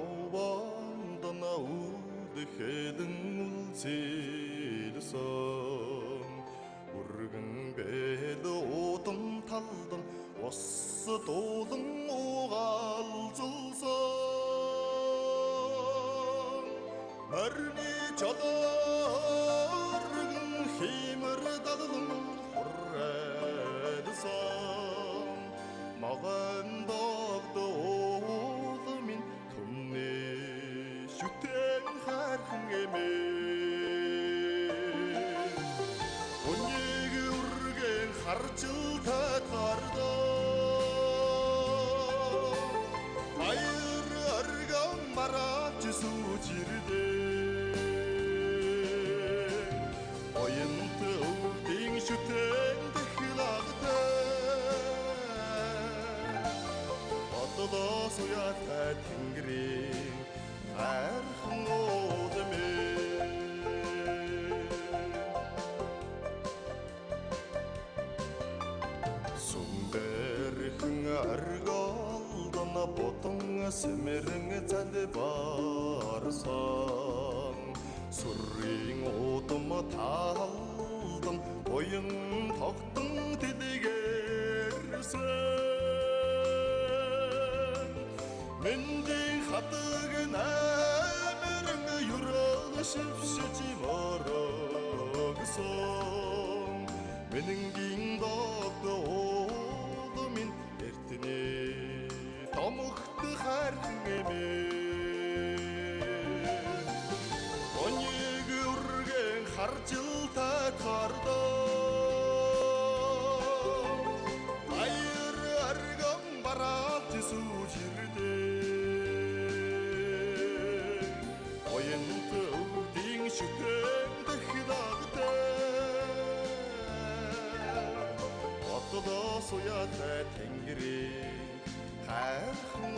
Таубандан аудэхэдэн үлцэлсэн Үргэн бэл утам талдан ус дуулан угаалзалсан Марны чадаргэн химэр дадлан хүрээлсэн Маган догдол минь түмний шүтэн хархан эмээ Өннийг үргэн харжил татгардаа Баяр арган мараач сүүжирдээ Оянт өвдийн шүтэн Одолоо суяатай тэнгэрийн хайрхан удамээ Сүмбэрхэн аргалдан ботон сэмэрэн залбарсан Сүрийн удам талдан боян тогтон дэлгэрсэн Мэндийн хатаг наймэрэн юраг шившиж морогсон Мэнэнгийн догдол минь эртний томогт хайрхан эмээ Оныг үргэн харжил татгардаа Баяр арган бараалж сүүжирдээ Оянт өвдийн шүтэн дахидагтай Одолоо суяатай тэнгэрийн хайрхан